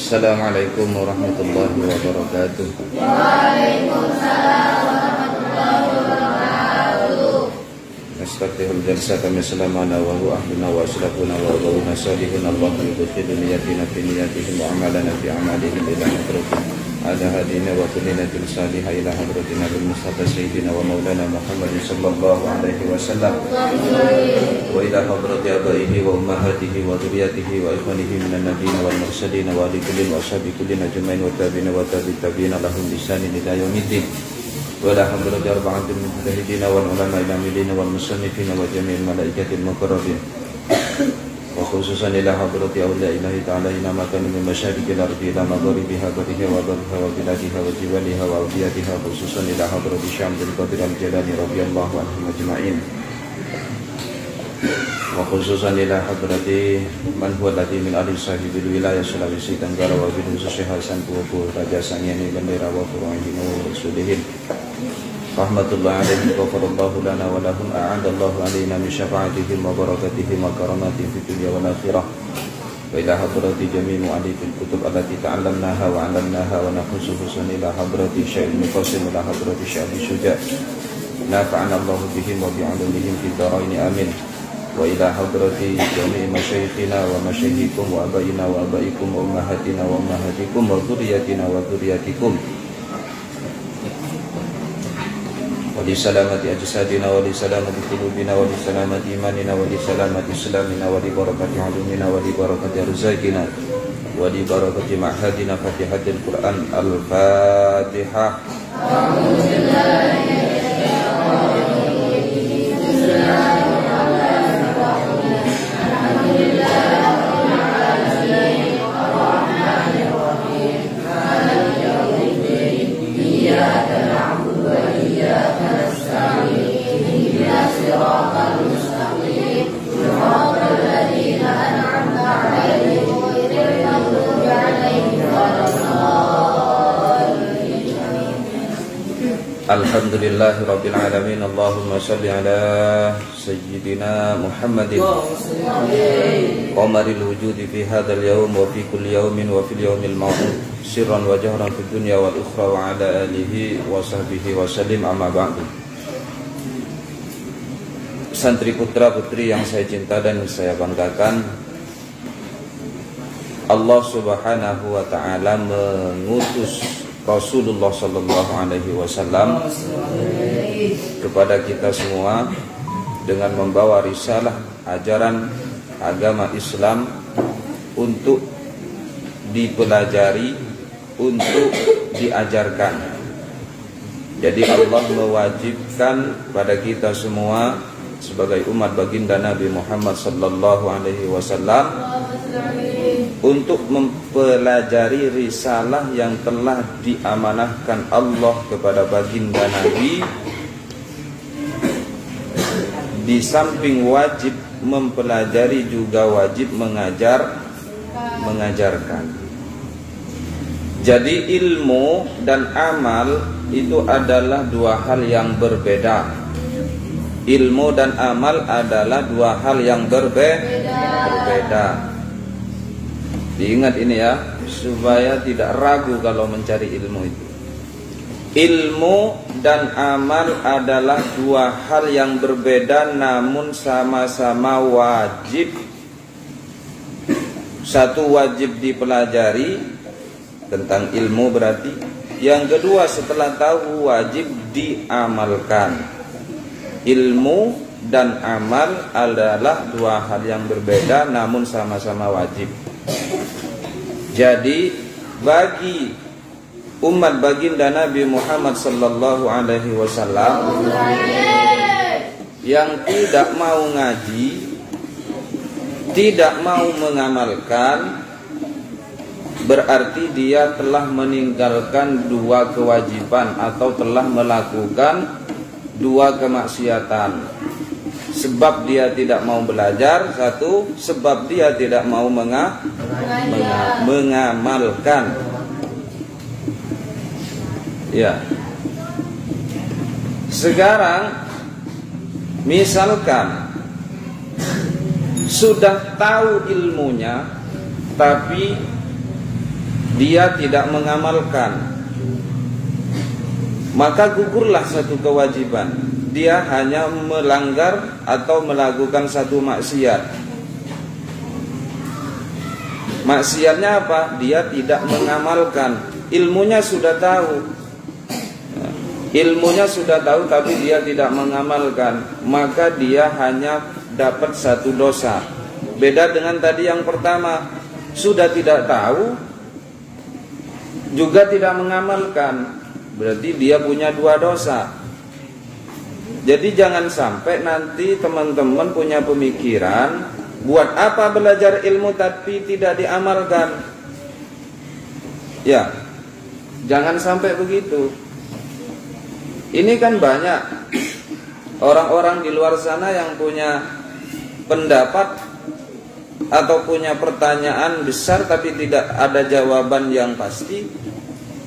Assalamualaikum warahmatullahi wabarakatuh. Waalaikumsalam warahmatullahi wabarakatuh. Nastaghfirul jalsata mislamana wa huwa ahluna wa ashrafuna wa awluna salihun Allahu yudkhilu niyatina fi niyatihim wa amalana fi amalihim ila hadratin ala hadina wa kullinatin salihah ila hadratina bil mustafa sayyidina wa maulana Muhammadin sallallahu alaihi wasallam wa ila hadrati abaihi wa ummahatihi wa dhurriyyatihi wa ikhwanihi minan nabiyyin wal mursalin wa li kullin wa sahbi kullin ajmain wa tabi'ina wa tabi'ina lahum bi ihsanin ila yaumiddin. ولا حضرة أربعة من المجتهدين والعلماء العاملين والمصنفين وجميع الملائكة المقربين وخصوصا إلى حضرة أولياء الله تعالى إنما كانوا من مشارق الأرض إلى مغاربها برها وبرها وبلادها وجبالها وأوديتها خصوصا إلى حضرة الشام القادر الجيلاني رضي الله عنهم أجمعين وخصوصا إلى حضرة من هو الذي من أهل صاحب الولاية Sulawesi Tenggara وبخصوص Hasan Pupu Raja Sangiani Bendera وفروعهم ورسولهم rahmatullahi alaihi wa faradallahu lana wa lahum a'adallahu alaina min syafa'atihim wa barakatihim wa karamatihim fid dunya wal akhirah wa ila hadrati jami'i mu'allifil kutub allati ta'allamnaha wa 'allamnaha wa nakhususan ila hadrati Syaikhul Muqassim ila hadrati Syekh Syuja' nafa'ana Allah bihim wa bi'ulumihim fid dharain amin wa ila hadrati jami'i masyayikhina wa masyayikhikum wa abaina wa abaikum wa ummahatina wa ummahatikum wa dhurriyyatina wa dhurriyyatikum ولسلامة أجسادنا ولسلامة قلوبنا ولسلامة إيماننا ولسلامة إسلامنا ولبركة علومنا ولبركة رزقنا ولبركة معهدنا فاتحة القرآن الفاتحة. أعوذ بالله من الشيطان الرجيم. بسم الله الرحمن الرحيم. الحمد لله رب العالمين الرحمن الرحيم مالك يوم الدين إياك نعبد وإياك صراط المستقيم صراط الذين أنعمت عليهم غير المغضوب عليهم ولا الضالين. Alhamdulillahi rabbil alamin. Allahumma shalli ala sayyidina Muhammadin qamaril wujudi fi hadzal yawm wa fi kulli yawmin wa fil yawmil maw'ud sirran wa jahran fid dunya wal ukhra wa ala alihi wa sahbihi wa sallim amma ba'du. Santri putra putri yang saya cinta dan saya banggakan, Allah Subhanahu wa taala mengutus Rasulullah sallallahu alaihi wasallam kepada kita semua dengan membawa risalah ajaran agama Islam untuk dipelajari, untuk diajarkan. Jadi Allah mewajibkan pada kita semua sebagai umat baginda Nabi Muhammad sallallahu alaihi wasallam untuk mempelajari risalah yang telah diamanahkan Allah kepada baginda Nabi. Di samping wajib mempelajari juga wajib mengajarkan. Jadi ilmu dan amal itu adalah dua hal yang berbeda. Ilmu dan amal adalah dua hal yang berbeda. Diingat ini ya, supaya tidak ragu kalau mencari ilmu itu. Ilmu dan amal adalah dua hal yang berbeda namun sama-sama wajib. Satu wajib dipelajari tentang ilmu berarti. Yang kedua setelah tahu wajib diamalkan. Ilmu dan amal adalah dua hal yang berbeda namun sama-sama wajib. Jadi bagi umat baginda Nabi Muhammad sallallahu alaihi wasallam yang tidak mau ngaji, tidak mau mengamalkan, berarti dia telah meninggalkan dua kewajiban atau telah melakukan dua kemaksiatan. Sebab dia tidak mau belajar, satu, sebab dia tidak mau mengamalkan. Ya. Sekarang misalkan sudah tahu ilmunya tapi dia tidak mengamalkan, maka gugurlah satu kewajiban. Dia hanya melanggar atau melakukan satu maksiat. Maksiatnya apa? Dia tidak mengamalkan. Ilmunya sudah tahu, tapi dia tidak mengamalkan, maka dia hanya dapat satu dosa. Beda dengan tadi yang pertama, sudah tidak tahu juga tidak mengamalkan, berarti dia punya dua dosa. Jadi jangan sampai nanti teman-teman punya pemikiran, buat apa belajar ilmu tapi tidak diamalkan. Ya, jangan sampai begitu. Ini kan banyak orang-orang di luar sana yang punya pendapat atau punya pertanyaan besar tapi tidak ada jawaban yang pasti.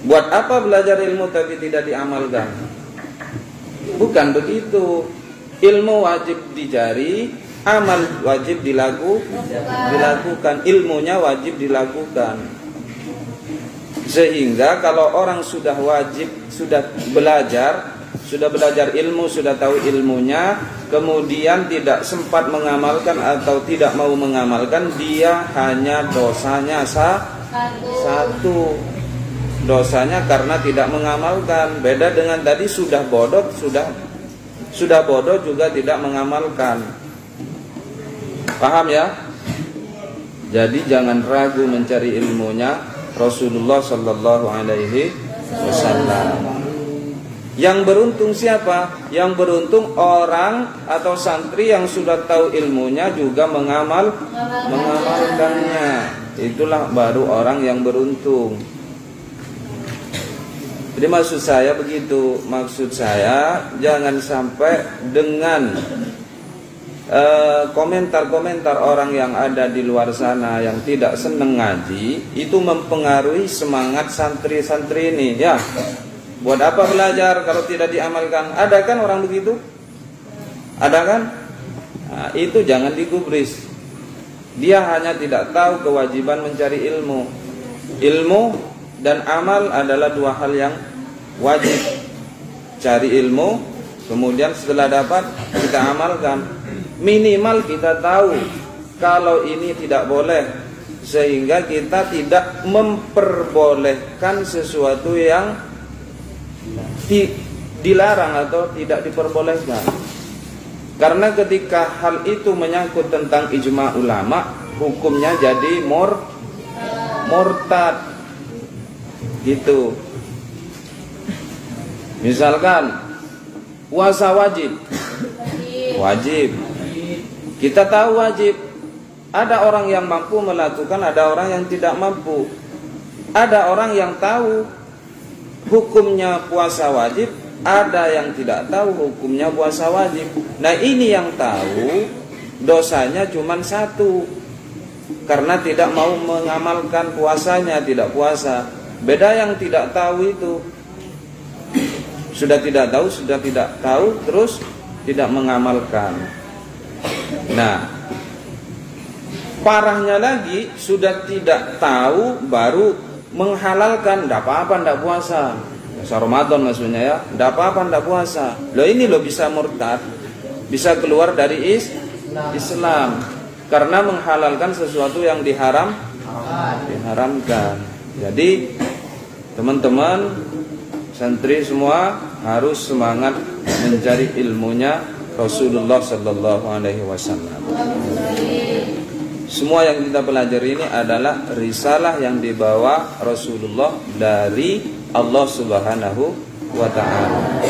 Buat apa belajar ilmu tapi tidak diamalkan? Bukan begitu. Ilmu wajib dicari, amal wajib dilakukan, ilmunya wajib dilakukan. Sehingga kalau orang sudah wajib, sudah belajar ilmu, sudah tahu ilmunya, kemudian tidak sempat mengamalkan atau tidak mau mengamalkan, dia hanya dosanya satu. Dosanya karena tidak mengamalkan. Beda dengan tadi sudah bodoh juga tidak mengamalkan. Paham ya? Jadi jangan ragu mencari ilmunya Rasulullah sallallahu alaihi wasallam. Yang beruntung siapa? Yang beruntung orang atau santri yang sudah tahu ilmunya juga mengamalkannya. Itulah baru orang yang beruntung. Jadi maksud saya begitu. Maksud saya jangan sampai dengan komentar-komentar orang yang ada di luar sana yang tidak senang ngaji itu mempengaruhi semangat santri-santri ini. Ya, buat apa belajar kalau tidak diamalkan? Ada kan orang begitu? Ada kan? Nah, itu jangan digubris. Dia hanya tidak tahu kewajiban mencari ilmu. Ilmu dan amal adalah dua hal yang wajib. Cari ilmu, kemudian setelah dapat kita amalkan. Minimal kita tahu kalau ini tidak boleh, sehingga kita tidak memperbolehkan sesuatu yang dilarang atau tidak diperbolehkan. Karena ketika hal itu menyangkut tentang ijma ulama, hukumnya jadi murtad gitu. Misalkan puasa wajib. Kita tahu wajib. Ada orang yang mampu melakukan, ada orang yang tidak mampu. Ada orang yang tahu hukumnya puasa wajib, ada yang tidak tahu hukumnya puasa wajib. Nah, ini yang tahu dosanya cuma satu, karena tidak mau mengamalkan puasanya, tidak puasa. Beda yang tidak tahu itu, sudah tidak tahu terus tidak mengamalkan. Nah, parahnya lagi sudah tidak tahu baru menghalalkan, tidak apa-apa tidak puasa. Ramadan maksudnya ya, tidak apa-apa tidak puasa. Loh, ini loh bisa murtad, bisa keluar dari Islam karena menghalalkan sesuatu yang diharamkan. Jadi teman-teman santri semua harus semangat mencari ilmunya Rasulullah sallallahu alaihi wasallam. Semua yang kita pelajari ini adalah risalah yang dibawa Rasulullah dari Allah Subhanahu wa ta'ala.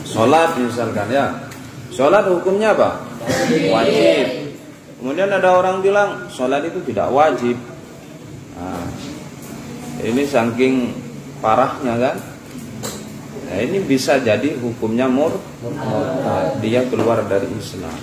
Salat misalkan ya. Salat hukumnya apa? Wajib. Kemudian ada orang bilang salat itu tidak wajib. Nah, ini saking parahnya kan. Nah, ini bisa jadi hukumnya murtad, dia keluar dari Islam.